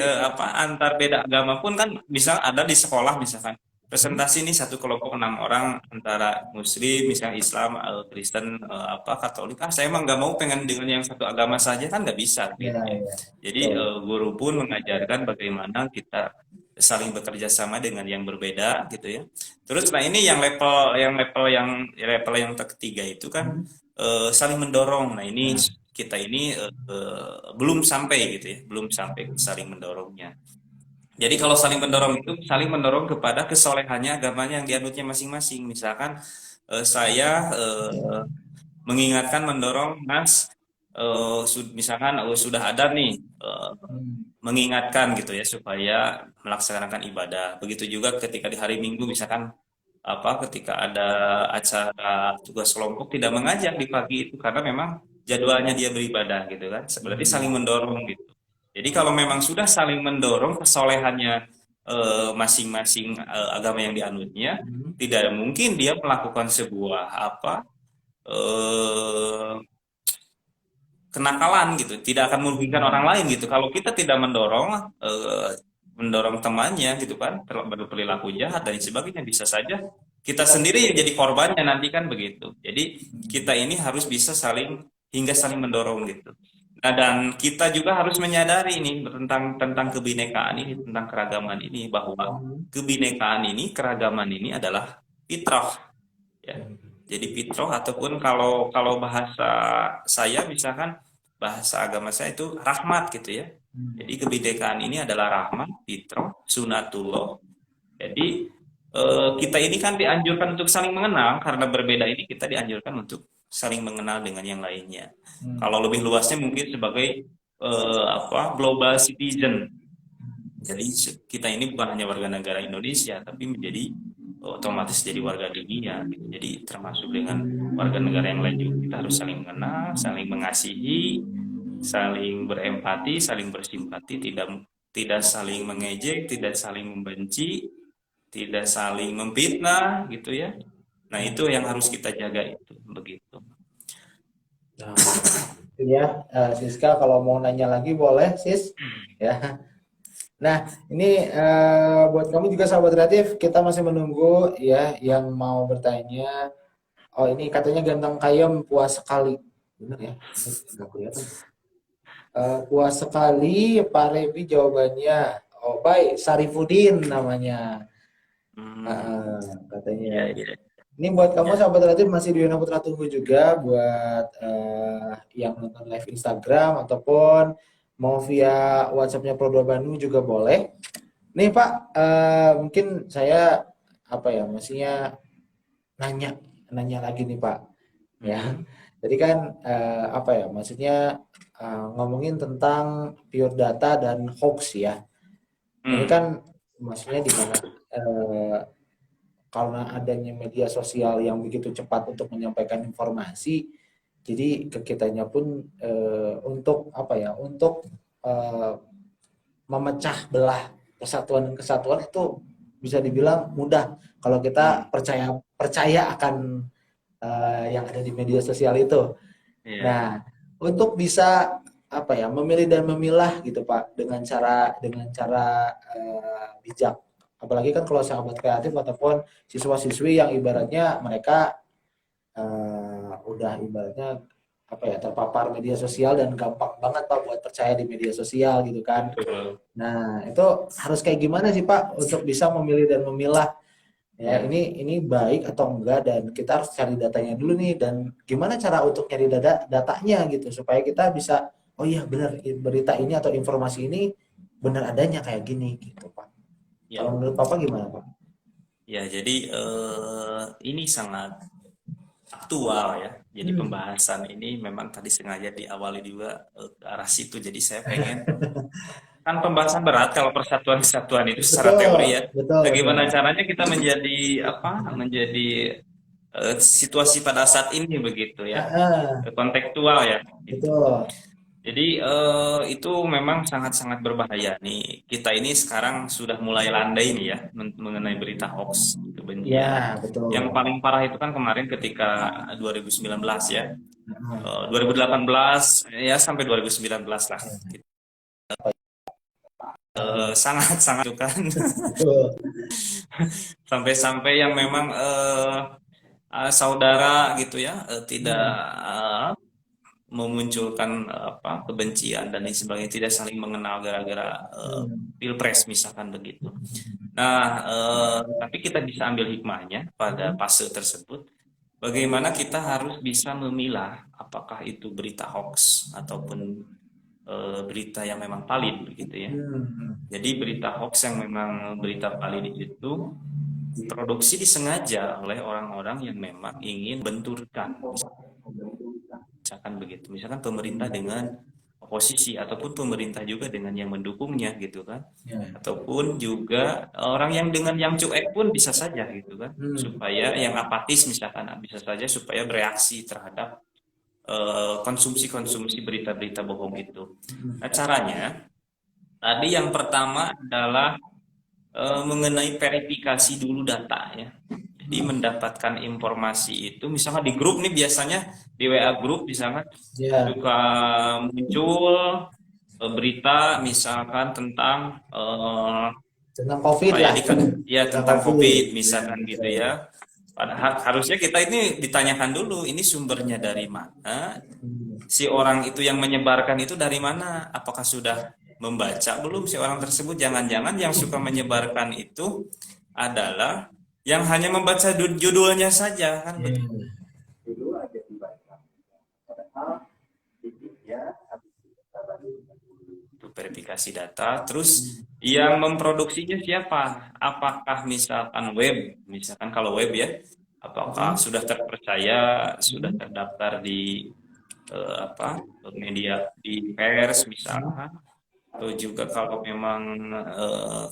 antar beda agama pun kan bisa ada di sekolah misalkan. Presentasi ini satu kelompok 6 orang antara Muslim, misalnya Islam, Kristen, Katolik. Saya emang nggak mau pengen dengan yang satu agama saja kan nggak bisa. Gitu, ya. Jadi guru pun mengajarkan bagaimana kita saling bekerja sama dengan yang berbeda gitu ya. Terus nah ini yang level yang ketiga itu kan saling mendorong. Nah ini kita ini belum sampai gitu ya, belum sampai saling mendorongnya. Jadi kalau saling mendorong itu saling mendorong kepada kesolehannya agamanya yang dianutnya masing-masing. Misalkan saya mengingatkan, mendorong Mas, misalkan sudah ada nih mengingatkan gitu ya supaya melaksanakan ibadah. Begitu juga ketika di hari Minggu misalkan ketika ada acara tugas kelompok tidak mengajak di pagi itu karena memang jadwalnya dia beribadah gitu kan. Berarti saling mendorong gitu. Jadi kalau memang sudah saling mendorong kesolehannya masing-masing agama yang dianutnya, tidak mungkin dia melakukan sebuah eh, kenakalan gitu, tidak akan merugikan orang lain gitu. Kalau kita tidak mendorong temannya gitu kan, berperilaku jahat dan sebagainya, bisa saja kita sendiri yang jadi korbannya nanti kan begitu. Jadi kita ini harus bisa saling mendorong gitu. Nah, dan kita juga harus menyadari ini tentang kebinekaan ini, tentang keragaman ini, bahwa kebinekaan ini, keragaman ini adalah fitrah ya. Jadi fitrah, ataupun kalau kalau bahasa saya misalkan bahasa agama saya itu rahmat gitu ya. Jadi kebinekaan ini adalah rahmat, fitrah, sunatullah. Jadi kita ini kan dianjurkan untuk saling mengenal, karena berbeda ini kita dianjurkan untuk saling mengenal dengan yang lainnya. Kalau lebih luasnya mungkin sebagai global citizen. Jadi kita ini bukan hanya warga negara Indonesia, tapi menjadi otomatis jadi warga dunia gitu. Jadi termasuk dengan warga negara yang lain juga kita harus saling mengenal, saling mengasihi, saling berempati, saling bersimpati, tidak tidak saling mengejek, tidak saling membenci, tidak saling memfitnah gitu ya. Nah, itu yang harus kita jaga itu begitu. Nah, itu ya, Siska kalau mau nanya lagi boleh, Sis. Ya. Nah, ini buat kamu juga sahabat kreatif, kita masih menunggu ya yang mau bertanya. Oh, ini katanya ganteng kayem puas sekali. Benar ya? Nggak kelihatan. Puas sekali, Pak Revi jawabannya. Oh, baik, Sarifudin namanya. Katanya. Iya, iya. Ini buat kamu sahabat kreatif masih di Yona Putra tunggu juga buat yang nonton live Instagram ataupun mau via WhatsApp-nya Pro 2 Bandung juga boleh. Nih Pak, mungkin saya maksudnya nanya lagi nih Pak. Ya. Jadi kan maksudnya ngomongin tentang pure data dan hoax ya. Ini kan maksudnya di mana karena adanya media sosial yang begitu cepat untuk menyampaikan informasi, jadi kitanya pun untuk memecah belah persatuan dan kesatuan itu bisa dibilang mudah kalau kita percaya akan yang ada di media sosial itu. Iya. Nah, untuk bisa memilih dan memilah gitu Pak dengan cara bijak. Apalagi kan kalau sahabat kreatif ataupun siswa-siswi yang ibaratnya mereka udah ibaratnya terpapar media sosial dan gampang banget Pak buat percaya di media sosial gitu kan. Nah, itu harus kayak gimana sih Pak untuk bisa memilih dan memilah ya ini baik atau enggak, dan kita harus cari datanya dulu nih, dan gimana cara untuk nyari datanya gitu supaya kita bisa oh iya benar berita ini atau informasi ini benar adanya kayak gini gitu Pak. Ya. Kalau menurut Papa gimana Pak? Ya, jadi ini sangat aktual ya. Jadi pembahasan ini memang tadi sengaja diawali juga ke arah situ. Jadi saya pengen kan pembahasan berat kalau persatuan kesatuan itu secara teori ya. Bagaimana caranya kita menjadi situasi pada saat ini begitu ya. Kontekstual ya. Betul. Jadi itu memang sangat-sangat berbahaya nih. Kita ini sekarang sudah mulai landai nih ya mengenai berita hoax, kebencian. Ya, betul. Yang paling parah itu kan kemarin ketika 2019 ya. 2018 ya sampai 2019 lah. Sangat-sangat itu kan. Sampai-sampai yang memang saudara gitu ya tidak memunculkan kebencian dan lain sebagainya, tidak saling mengenal gara-gara pilpres misalkan begitu. Nah, tapi kita bisa ambil hikmahnya pada fase tersebut. Bagaimana kita harus bisa memilah apakah itu berita hoax ataupun berita yang memang valid begitu ya. Jadi berita hoax yang memang berita valid itu diproduksi disengaja oleh orang-orang yang memang ingin benturkan, misalkan begitu, misalkan pemerintah dengan oposisi ataupun pemerintah juga dengan yang mendukungnya gitu kan, ataupun juga orang yang dengan yang cuek pun bisa saja gitu kan, supaya yang apatis misalkan bisa saja supaya bereaksi terhadap konsumsi berita-berita bohong itu. Nah, caranya tadi yang pertama adalah mengenai verifikasi dulu data ya. Jadi mendapatkan informasi itu, misalnya di grup nih biasanya di WA grup misalkan suka muncul berita misalkan tentang Tentang COVID lah. ya tentang COVID misalkan gitu ya. Padahal harusnya kita ini ditanyakan dulu, ini sumbernya dari mana, si orang itu yang menyebarkan itu dari mana, apakah sudah membaca belum si orang tersebut. Jangan-jangan yang suka menyebarkan itu adalah yang hanya membaca judulnya saja kan begitu. Itu verifikasi data. Terus yang memproduksinya siapa? Apakah misalkan web, misalkan kalau web ya, apakah sudah terpercaya, sudah terdaftar di media di pers misalkan, atau juga kalau memang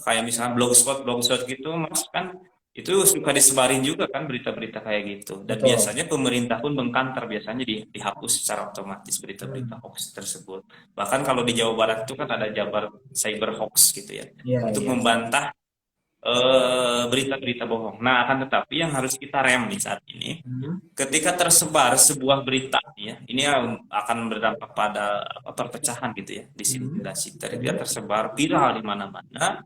kayak misalnya blogspot gitu mas kan itu suka disebarin juga kan berita-berita kayak gitu, dan biasanya pemerintah pun mengkanter, biasanya dihapus secara otomatis berita-berita hoax tersebut. Bahkan kalau di Jawa Barat itu kan ada Jabar Cyber Hoax gitu ya, untuk membantah berita-berita bohong. Nah, akan tetapi yang harus kita rem nih saat ini, ketika tersebar sebuah berita, ya, ini akan berdampak pada perpecahan gitu ya, disintegrasi. Ketika tersebar viral di mana-mana,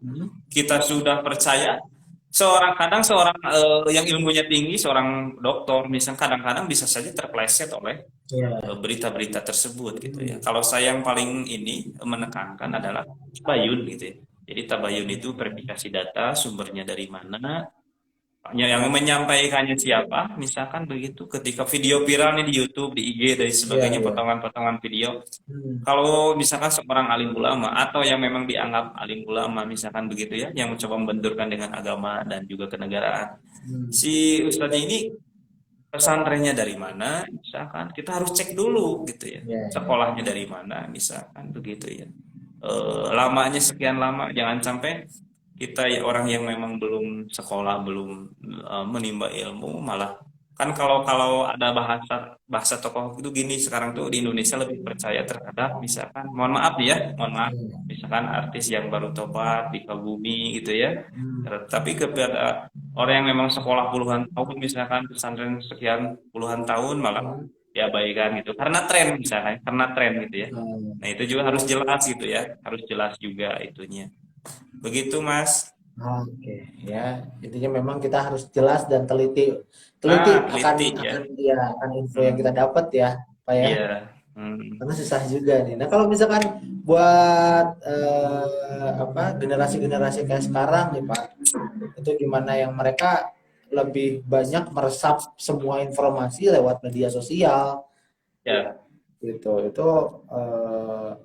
kita sudah percaya. Seorang yang ilmunya tinggi, seorang dokter, misalnya kadang-kadang bisa saja terpleset oleh berita-berita tersebut gitu ya. Kalau saya yang paling ini menekankan adalah tabayun gitu ya. Jadi tabayun itu verifikasi data, sumbernya dari mana, yang menyampaikannya siapa, misalkan begitu. Ketika video viral nih di YouTube, di IG, dan sebagainya, potongan-potongan video. Kalau misalkan seorang alim ulama atau yang memang dianggap alim ulama, misalkan begitu ya, yang mencoba membenturkan dengan agama dan juga kenegaraan, si ustadznya ini pesantrennya dari mana, misalkan kita harus cek dulu gitu ya, sekolahnya dari mana, misalkan begitu ya. Lamanya sekian lama, jangan sampai kita ya orang yang memang belum sekolah, belum menimba ilmu, malah kan kalau ada bahasa tokoh itu gini, sekarang tuh di Indonesia lebih percaya terhadap misalkan, mohon maaf, misalkan artis yang baru tobat dikagumi gitu ya, tapi kepada orang yang memang sekolah puluhan tahun, misalkan pesantren sekian puluhan tahun, malah diabaikan gitu karena tren misalkan, gitu ya. Nah itu juga harus jelas gitu ya, harus jelas juga itunya. Begitu Mas. Oke, ya intinya memang kita harus jelas dan teliti akan info yang kita dapat ya Pak ya. Iya. Karena susah juga nih. Nah kalau misalkan buat generasi-generasi kayak sekarang nih Pak, itu gimana yang mereka lebih banyak meresap semua informasi lewat media sosial, gitu. Itu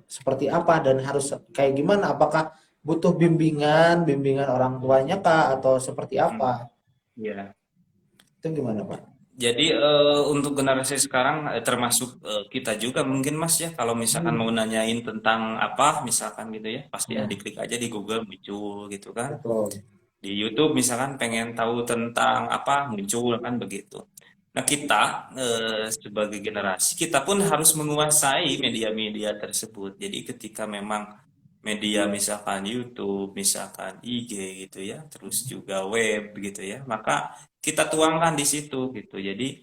seperti apa dan harus kayak gimana? Apakah butuh bimbingan orang tuanya kah atau seperti apa? Iya. Itu gimana Pak? Jadi untuk generasi sekarang termasuk kita juga mungkin Mas ya, kalau misalkan mau nanyain tentang apa misalkan gitu ya, pasti diklik aja di Google muncul gitu kan. Betul. Di YouTube misalkan pengen tahu tentang apa, muncul kan begitu. Nah kita sebagai generasi, kita pun harus menguasai media-media tersebut. Jadi ketika memang media misalkan YouTube, misalkan IG gitu ya, terus juga web gitu ya, maka kita tuangkan di situ gitu. Jadi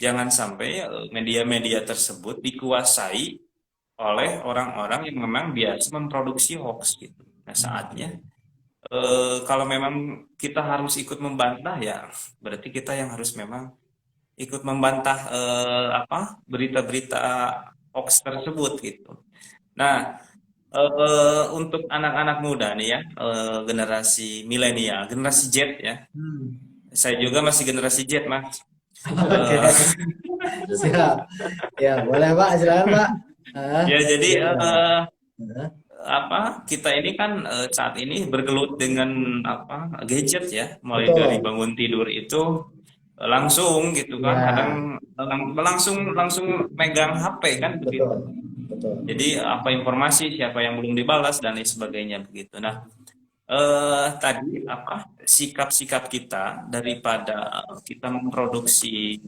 jangan sampai media-media tersebut dikuasai oleh orang-orang yang memang biasa memproduksi hoax gitu. Nah saatnya kalau memang kita harus ikut membantah ya, berarti kita yang harus memang ikut membantah berita-berita hoax tersebut gitu. Nah, untuk anak-anak muda nih ya, generasi milenial, generasi Z ya. Saya juga masih generasi Z, Mas. Siap. Ya, boleh Pak, silakan Pak. Ya, jadi Nah, kita ini kan saat ini bergelut dengan gadget ya, mulai dari betul. bangun tidur itu langsung gitu kan, kadang Ya, langsung langsung megang HP kan begitu. betul. Betul. Jadi apa informasi, siapa yang belum dibalas dan lain sebagainya begitu. Nah, tadi sikap-sikap kita daripada kita memproduksi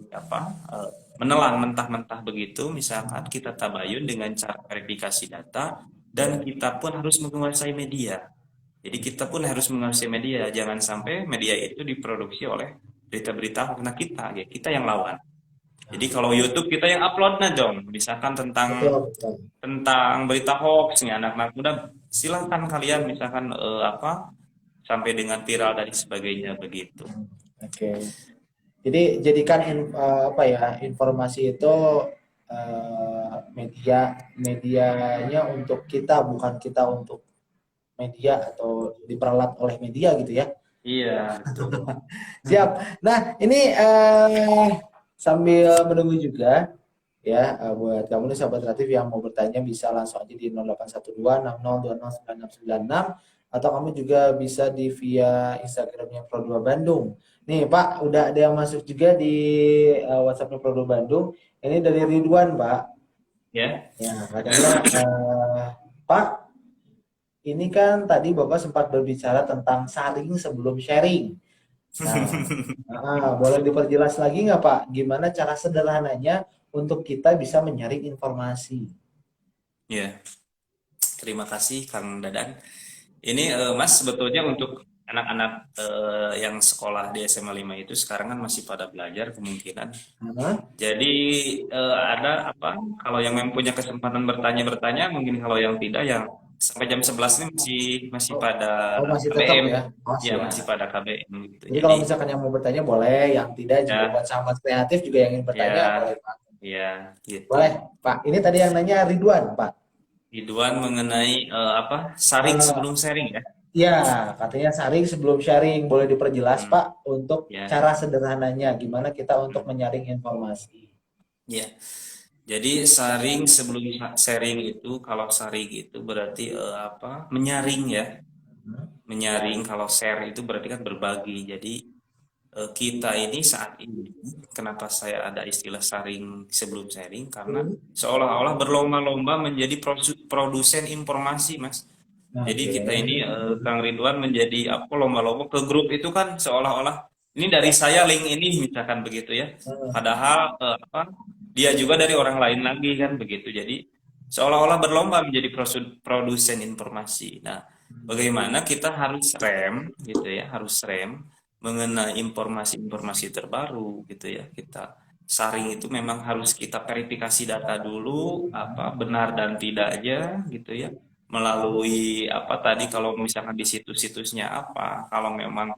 menelan mentah-mentah begitu, misalkan kita tabayun dengan cara verifikasi data dan kita pun harus menguasai media. Jadi kita pun harus menguasai media, jangan sampai media itu diproduksi oleh berita-berita karena kita, ya kita yang lawan. Jadi kalau YouTube kita yang upload nah dong, misalkan tentang Betul, betul. tentang berita hoax nih anak-anak muda, silahkan kalian misalkan sampai dengan viral dan sebagainya begitu. Oke. Jadi jadikan apa ya, informasi itu medianya untuk kita, bukan kita untuk media atau diperalat oleh media gitu ya. Iya, betul. Siap. Nah, ini sambil menunggu juga ya, buat kamu nih sahabat kreatif yang mau bertanya bisa langsung aja di 0812 60209696, atau kamu juga bisa di via Instagramnya Pro2 Bandung. Nih Pak, udah ada yang masuk juga di WhatsAppnya Pro2 Bandung. Ini dari Ridwan, Pak. Ya. Ya, katanya Pak, ini kan tadi Bapak sempat berbicara tentang saring sebelum sharing. Nah, boleh diperjelas lagi nggak Pak, gimana cara sederhananya untuk kita bisa menyaring informasi? Ya, terima kasih Kang Dadan. Ini Mas sebetulnya untuk anak-anak yang sekolah di SMA 5 itu sekarang kan masih pada belajar kemungkinan. Hah? Jadi ada kalau yang memang punya kesempatan bertanya mungkin, kalau yang tidak yang sampai jam 11 ini masih Oh, pada oh, masih tetap KBM. ya? Oh, Ya, masih siap. pada KBM gitu. Jadi Jadi kalau misalkan yang mau bertanya boleh, yang tidak juga ya buat sahabat kreatif juga yang ingin bertanya boleh ya Pak. ya Boleh gitu. Pak. Ini tadi yang nanya Ridwan Pak. Ridwan mengenai saring Eh, sebelum sharing ya. ya, katanya saring sebelum sharing. Boleh diperjelas Hmm, Pak untuk ya. cara sederhananya gimana kita untuk Hmm, menyaring informasi. ya. Jadi saring sebelum sharing itu, kalau saring itu berarti menyaring ya. Menyaring, kalau share itu berarti kan berbagi. Jadi kita ini saat ini, kenapa saya ada istilah saring sebelum sharing, karena seolah-olah berlomba-lomba menjadi produsen informasi, Mas. Jadi Oke. kita ini Kang Ridwan menjadi lomba-lomba ke grup itu kan seolah-olah ini dari saya link ini misalkan begitu ya. Padahal dia juga dari orang lain lagi kan begitu. Jadi seolah-olah berlomba menjadi produsen informasi. Nah, bagaimana kita harus rem gitu ya, harus rem mengenai informasi-informasi terbaru gitu ya. Kita saring itu memang harus kita verifikasi data dulu, benar dan tidaknya gitu ya, melalui tadi, kalau misalkan di situs-situsnya kalau memang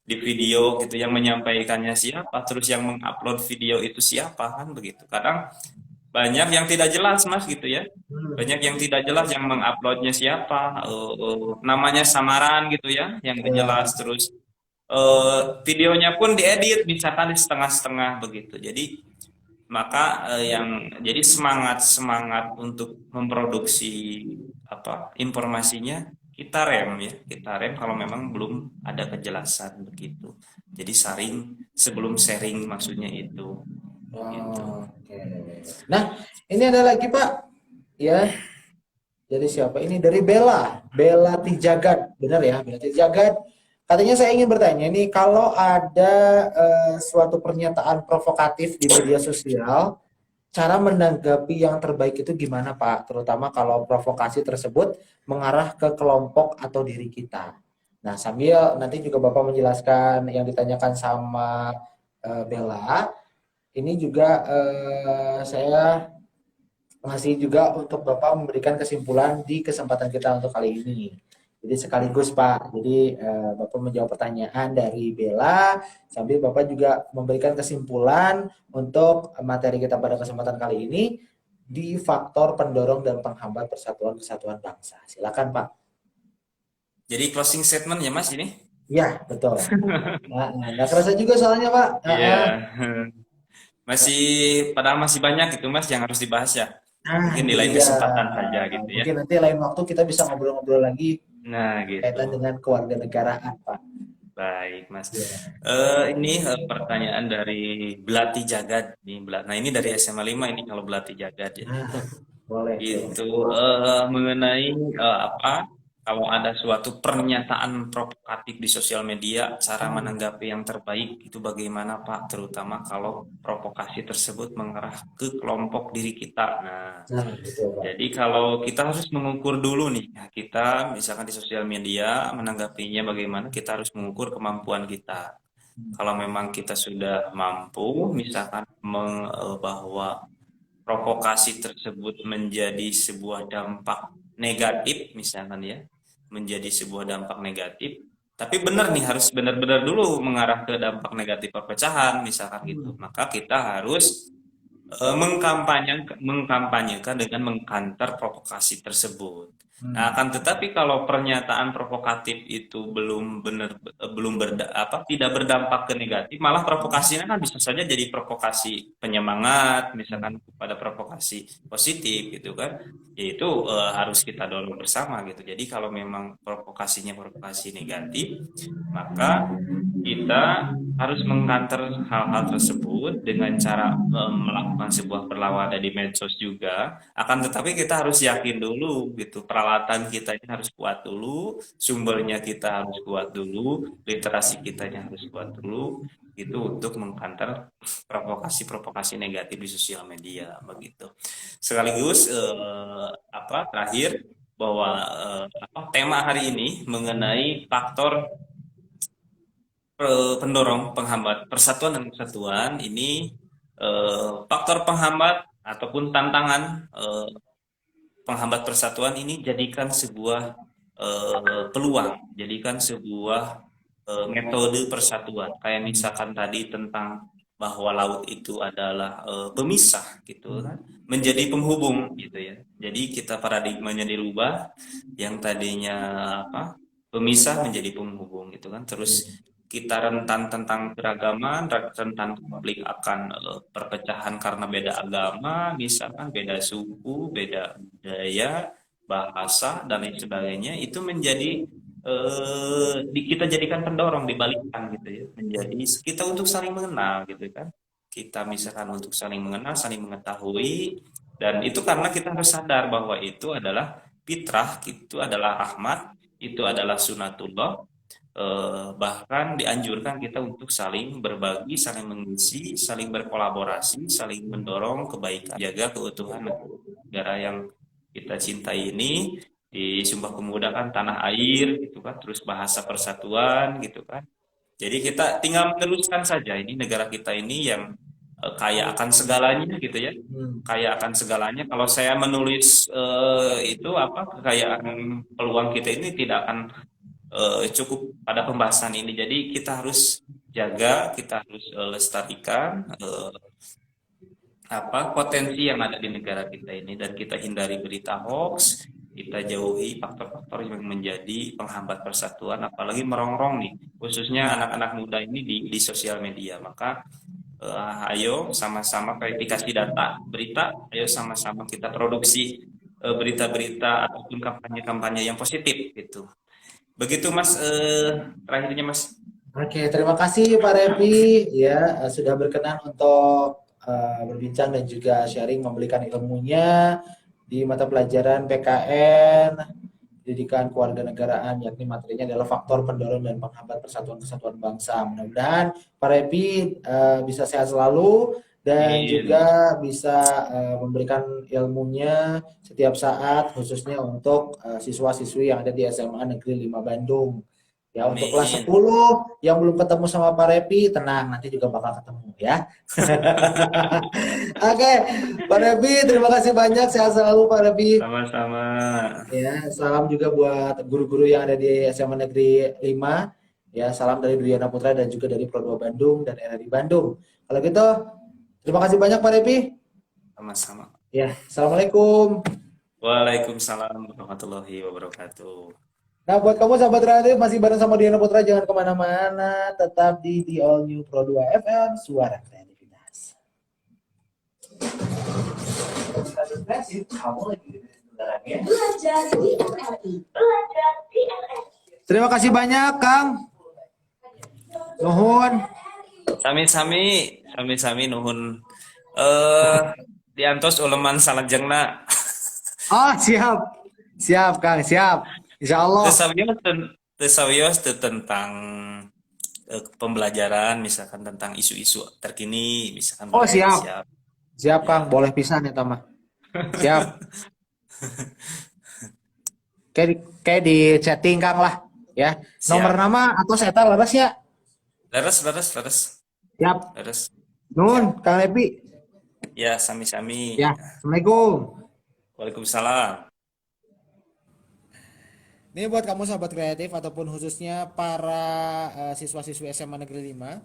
di video gitu yang menyampaikannya siapa, terus yang mengupload video itu siapa kan begitu. Kadang banyak yang tidak jelas Mas gitu ya. Banyak yang tidak jelas yang menguploadnya siapa, namanya samaran gitu ya, yang tidak jelas, Ya. terus videonya pun diedit misalkan di setengah-setengah begitu. Jadi maka jadi semangat untuk memproduksi informasinya kita rem ya, kita rem kalau memang belum ada kejelasan begitu. Jadi saring sebelum sharing maksudnya itu gitu. Oke. Nah, ini ada lagi Pak. Ya, dari siapa ini? Dari Bella. Bella Tijagat. Benar ya, Bella Tijagat. Katanya saya ingin bertanya nih, kalau ada suatu pernyataan provokatif di media sosial, cara menanggapi yang terbaik itu gimana Pak? Terutama kalau provokasi tersebut mengarah ke kelompok atau diri kita. Nah, sambil nanti juga Bapak menjelaskan yang ditanyakan sama Bella, ini juga saya masih juga untuk Bapak memberikan kesimpulan di kesempatan kita untuk kali ini. Jadi sekaligus Pak, jadi Bapak menjawab pertanyaan dari Bella, sambil Bapak juga memberikan kesimpulan untuk materi kita pada kesempatan kali ini di faktor pendorong dan penghambat persatuan kesatuan bangsa. Silakan Pak. Jadi closing statement ya Mas ini? Ya, betul. Nah, nggak kerasa juga soalnya Pak. Iya. Padahal masih banyak itu Mas yang harus dibahas ya. Mungkin di itu lain dia. kesempatan saja gitu ya. Mungkin nanti lain waktu kita bisa ngobrol-ngobrol lagi Nah, gitu. kaitan dengan kewarganegaraan, Pak. Baik, Mas. Ya. Ini pertanyaan dari Belati Jagad nih, Nah, ini dari SMA 5 ini kalau Belati Jagad ya. Nah, boleh. Itu mengenai apa? Kalau ada suatu pernyataan provokatif di sosial media, cara menanggapi yang terbaik itu bagaimana, Pak? Terutama kalau provokasi tersebut mengarah ke kelompok diri kita. Nah, Nah, betul, Pak. jadi kalau kita harus mengukur dulu nih, kita misalkan di sosial media menanggapinya bagaimana, kita harus mengukur kemampuan kita. Kalau memang kita sudah mampu, misalkan bahwa provokasi tersebut menjadi sebuah dampak negatif, misalkan ya, menjadi sebuah dampak negatif. Tapi benar nih, harus benar-benar dulu mengarah ke dampak negatif perpecahan, misalkan gitu. Maka kita harus mengkampanyekan dengan mengkanter provokasi tersebut. Nah, akan tetapi kalau pernyataan provokatif itu belum benar belum tidak berdampak ke negatif, malah provokasinya kan bisa saja jadi provokasi penyemangat, misalkan pada provokasi positif gitu kan. Yaitu harus kita dorong bersama gitu. Jadi kalau memang provokasinya provokasi negatif, maka kita harus mengkanter hal-hal tersebut dengan cara melakukan sebuah perlawanan di medsos juga. Akan tetapi kita harus yakin dulu gitu, peralatan kita ini harus kuat dulu, sumbernya kita harus kuat dulu, literasi kitanya harus kuat dulu, itu untuk mengkanter provokasi-provokasi negatif di sosial media begitu. Sekaligus terakhir bahwa tema hari ini mengenai faktor pendorong penghambat persatuan dan kesatuan ini, faktor penghambat ataupun tantangan penghambat persatuan ini jadikan sebuah peluang, jadikan sebuah metode persatuan. Kayak misalkan tadi tentang bahwa laut itu adalah pemisah gitu kan, menjadi penghubung gitu ya. Jadi kita paradigmanya dirubah, yang tadinya pemisah menjadi penghubung gitu kan. Terus kita rentan tentang keragaman, rentan konflik akan perpecahan karena beda agama, misalkan beda suku, beda budaya, bahasa dan lain sebagainya, itu menjadi kita jadikan pendorong, dibalikkan gitu ya, menjadi kita untuk saling mengenal gitu kan. Kita misalkan untuk saling mengenal, saling mengetahui, dan itu karena kita harus sadar bahwa itu adalah fitrah, itu adalah rahmat, itu adalah sunatullah. Bahkan dianjurkan kita untuk saling berbagi, saling mengisi, saling berkolaborasi, saling mendorong kebaikan, jaga keutuhan negara yang kita cintai ini. Di Sumpah Pemuda kan tanah air gitu kan, terus bahasa persatuan gitu kan. Jadi kita tinggal meneruskan saja, ini negara kita ini yang kaya akan segalanya gitu ya, kaya akan segalanya. Kalau saya menulis itu kekayaan peluang kita ini tidak akan cukup pada pembahasan ini. Jadi kita harus jaga, kita harus lestarikan potensi yang ada di negara kita ini, dan kita hindari berita hoax, kita jauhi faktor-faktor yang menjadi penghambat persatuan, apalagi merongrong nih, khususnya anak-anak muda ini di sosial media. Maka ayo sama-sama verifikasi data berita, ayo sama-sama kita produksi berita-berita ataupun kampanye-kampanye yang positif gitu. Begitu Mas, terakhirnya Mas. Oke, terima kasih Pak Repi ya sudah berkenan untuk berbincang dan juga sharing, memberikan ilmunya di mata pelajaran PKN Pendidikan Kewarganegaraan, yakni materinya adalah faktor pendorong dan penghambat persatuan kesatuan bangsa. Mudah-mudahan Pak Repi bisa sehat selalu dan juga bisa memberikan ilmunya setiap saat, khususnya untuk siswa-siswi yang ada di SMA Negeri 5 Bandung. Ya, untuk kelas 10 yang belum ketemu sama Pak Repi, tenang, nanti juga bakal ketemu ya. Oke, Pak Repi, terima kasih banyak, sehat selalu Pak Repi. Sama-sama. Ya, salam juga buat guru-guru yang ada di SMA Negeri 5. Ya, salam dari Dwiana Putra dan juga dari Pro2 Bandung dan RRI Bandung. Kalau gitu, terima kasih banyak Pak Repi. Sama-sama. Ya, assalamualaikum. Waalaikumsalam warahmatullahi wabarakatuh. Nah, buat kamu sahabat radio masih bareng sama Diana Putra, jangan kemana-mana, tetap di The All New Pro2 FM, suara kreativitas. Belajar di MRI. Belajar di MRI. Terima kasih banyak Kang. Nuhun. Sami-sami nuhun. Diantos uleman salajengna. Oh, siap. Siap Kang, siap. Insya Allah. Tesawios tentang pembelajaran, misalkan tentang isu-isu terkini, misalkan Oh, boleh siap. siap. Siap Ya. Kang, boleh pisan ya mah. Siap. Kayak di chatting Kang lah ya. Nomor Siap. nama atau saya leres ya. Leres. Siap. Nuhun Kang Lepi. Ya, sami-sami. Ya. Assalamualaikum. Waalaikumsalam. Ini buat kamu sahabat kreatif ataupun khususnya para siswa-siswi SMA Negeri 5.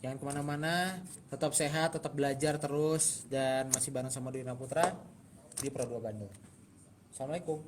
Jangan kemana-mana, tetap sehat, tetap belajar terus, dan masih bareng sama Dwi Putra di Pro 2 Bandung. Assalamualaikum.